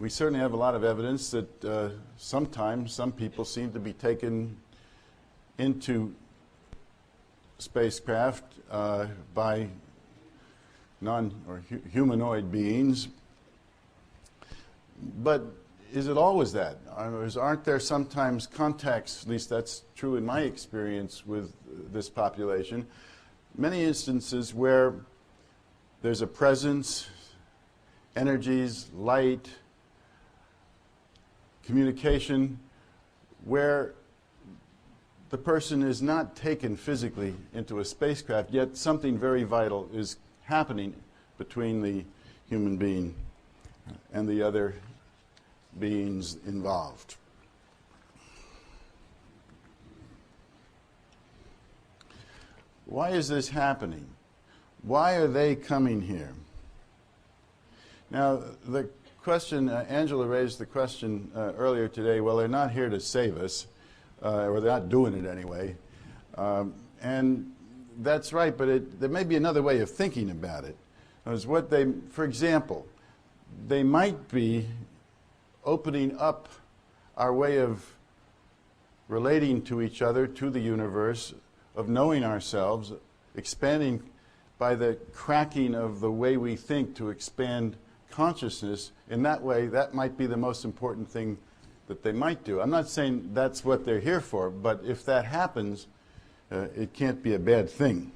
we certainly have a lot of evidence that sometimes some people seem to be taken into spacecraft by or humanoid beings. But is it always that? Aren't there sometimes contacts, at least that's true in my experience with this population, many instances where there's a presence, energies, light, communication, where the person is not taken physically into a spacecraft, yet something very vital is happening between the human being and the other beings involved. Why is this happening? Why are they coming here? Now, the question, Angela raised the question earlier today, well, they're not here to save us, or they're not doing it anyway. And that's right, but there may be another way of thinking about it. For example, they might be opening up our way of relating to each other, to the universe, of knowing ourselves, expanding by the cracking of the way we think to expand consciousness. In that way, that might be the most important thing that they might do. I'm not saying that's what they're here for, but if that happens, it can't be a bad thing.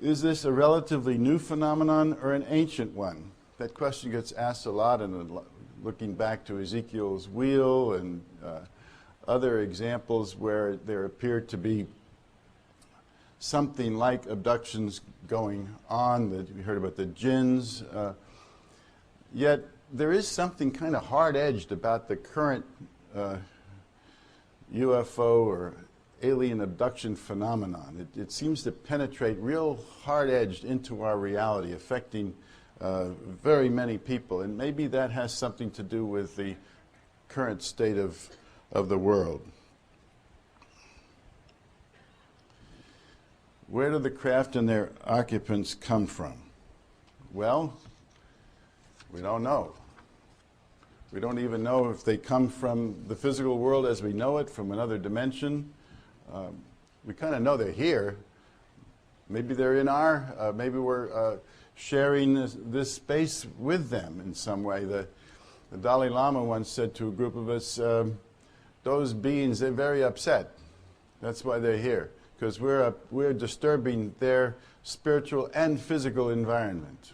Is this a relatively new phenomenon or an ancient one? That question gets asked a lot, and looking back to Ezekiel's wheel and other examples where there appeared to be something like abductions going on. We heard about the jinns. Yet there is something kind of hard-edged about the current UFO or alien abduction phenomenon. It seems to penetrate real hard-edged into our reality, affecting very many people. And maybe that has something to do with the current state of the world. Where do the craft and their occupants come from? Well, we don't know. We don't even know if they come from the physical world as we know it, from another dimension. We kind of know they're here. Maybe they're in maybe we're sharing this space with them in some way. The Dalai Lama once said to a group of us, those beings, they're very upset. That's why they're here, because we're disturbing their spiritual and physical environment.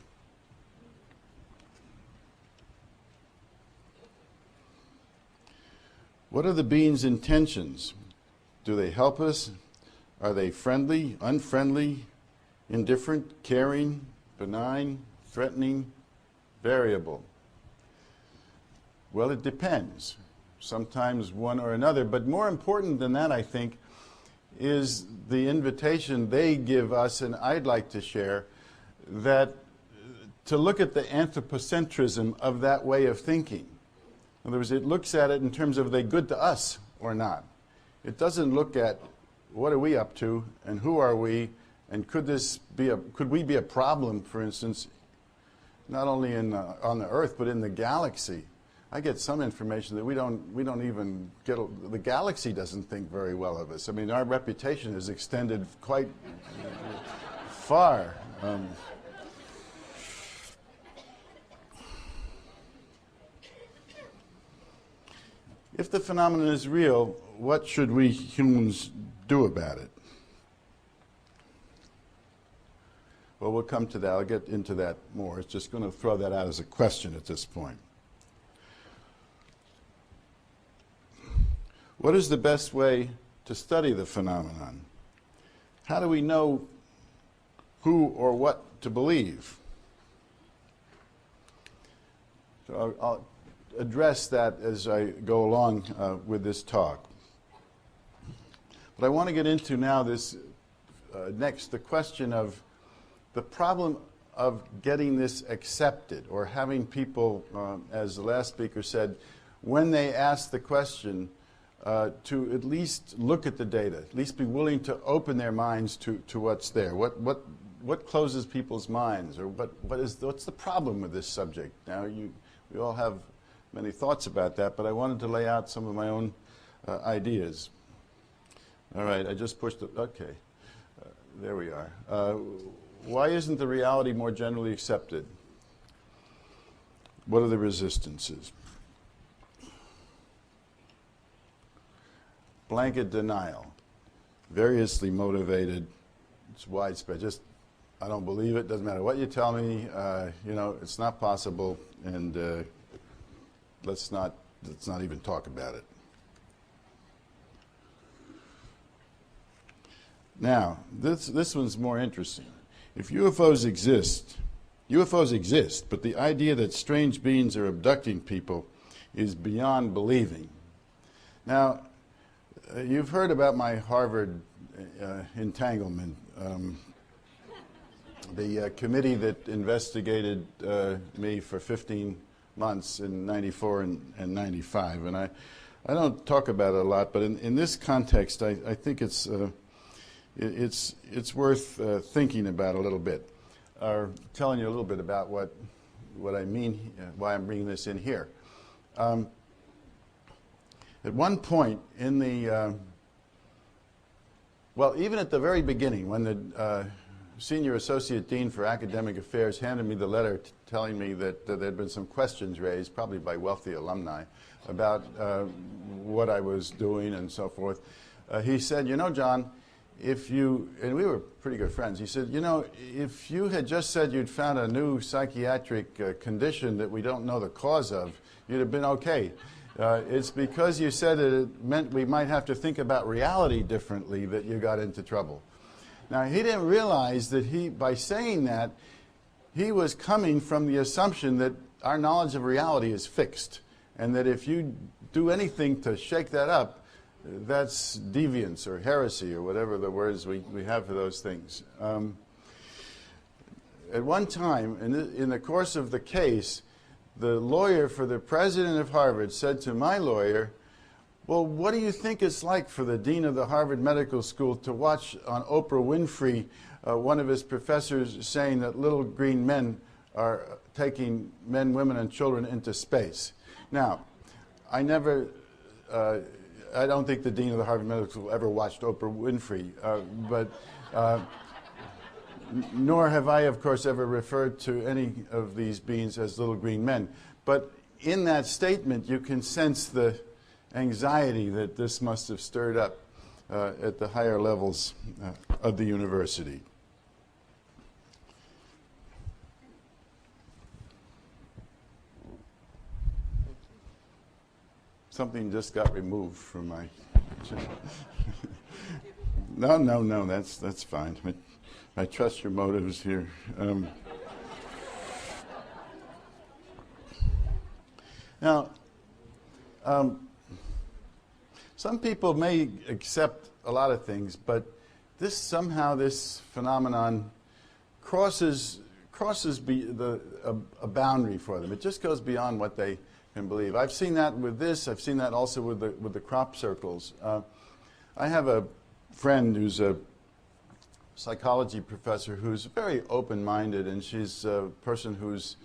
What are the beings' intentions? Do they help us? Are they friendly, unfriendly, indifferent, caring, benign, threatening, variable? Well, it depends. Sometimes one or another. But more important than that, I think, is the invitation they give us, and I'd like to share, that to look at the anthropocentrism of that way of thinking. In other words, it looks at it in terms of are they good to us or not. It doesn't look at what are we up to and who are we, and could we be a problem, for instance, not only on the Earth but in the galaxy. I get some information that we don't even get. The galaxy doesn't think very well of us. I mean, our reputation is extended quite far. If the phenomenon is real, what should we humans do about it? Well, we'll come to that. I'll get into that more. It's just going to throw that out as a question at this point. What is the best way to study the phenomenon? How do we know who or what to believe? So I'll address that as I go along with this talk. But I want to get into now this the question of the problem of getting this accepted, or having people, as the last speaker said, when they ask the question, to at least look at the data, at least be willing to open their minds to what's there. What what closes people's minds, or what's the problem with this subject? Now, we all have many thoughts about that, but I wanted to lay out some of my own ideas. All right, I just pushed it. Okay, there we are. Why isn't the reality more generally accepted? What are the resistances? Blanket denial, variously motivated. It's widespread. Just, I don't believe it. Doesn't matter what you tell me. You know, it's not possible, and let's not even talk about it. Now, this one's more interesting. If UFOs exist, but the idea that strange beings are abducting people is beyond believing. Now, you've heard about my Harvard entanglement. The committee that investigated me for 15 months in 94 and 95, and I don't talk about it a lot, but in this context, I think it's worth thinking about a little bit, or telling you a little bit about what I mean, why I'm bringing this in here. At one point in the, well, even at the very beginning, when the Senior Associate Dean for Academic Affairs handed me the letter telling me that there had been some questions raised, probably by wealthy alumni, about what I was doing and so forth, he said, you know, John, if you, and we were pretty good friends, he said, you know, if you had just said you'd found a new psychiatric condition that we don't know the cause of, you'd have been okay. It's because you said it meant we might have to think about reality differently that you got into trouble. Now, he didn't realize that by saying that, he was coming from the assumption that our knowledge of reality is fixed, and that if you do anything to shake that up, that's deviance or heresy or whatever the words we have for those things. At one time, in the course of the case, the lawyer for the president of Harvard said to my lawyer, well, what do you think it's like for the dean of the Harvard Medical School to watch on Oprah Winfrey one of his professors saying that little green men are taking men, women, and children into space? Now, I don't think the dean of the Harvard Medical School ever watched Oprah Winfrey, nor have I, of course, ever referred to any of these beings as little green men. But in that statement, you can sense the anxiety that this must have stirred up at the higher levels of the university. Something just got removed from my... No, that's fine. I trust your motives here. Now, some people may accept a lot of things, but somehow this phenomenon crosses a boundary for them. It just goes beyond what they can believe. I've seen that with this. I've seen that also with the crop circles. I have a friend who's a psychology professor who's very open-minded, and she's a person who's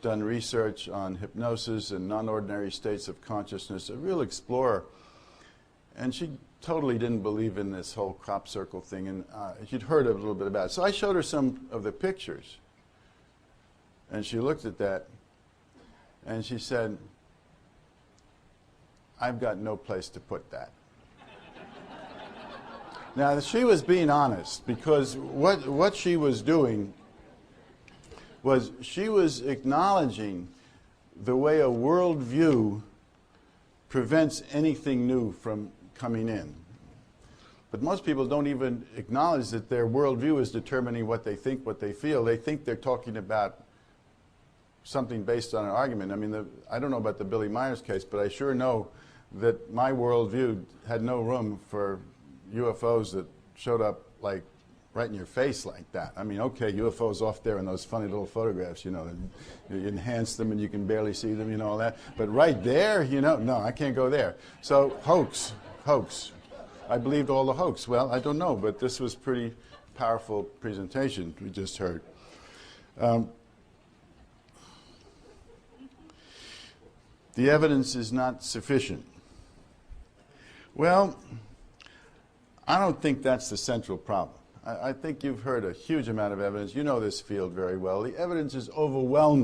done research on hypnosis and non-ordinary states of consciousness, a real explorer. And she totally didn't believe in this whole crop circle thing, and she'd heard a little bit about it. So I showed her some of the pictures, and she looked at that, and she said, I've got no place to put that. Now, she was being honest, because what she was doing was she was acknowledging the way a worldview prevents anything new from coming in. But most people don't even acknowledge that their worldview is determining what they think, what they feel. They think they're talking about something based on an argument. I mean, I don't know about the Billy Myers case, but I sure know that my worldview had no room for UFOs that showed up like right in your face like that. I mean, okay, UFOs off there in those funny little photographs, you know, you enhance them and you can barely see them, you know, all that. But right there, you know, no, I can't go there. So hoax. I believed all the hoax. Well, I don't know, but this was pretty powerful presentation we just heard. The evidence is not sufficient. Well, I don't think that's the central problem. I think you've heard a huge amount of evidence. You know this field very well. The evidence is overwhelming.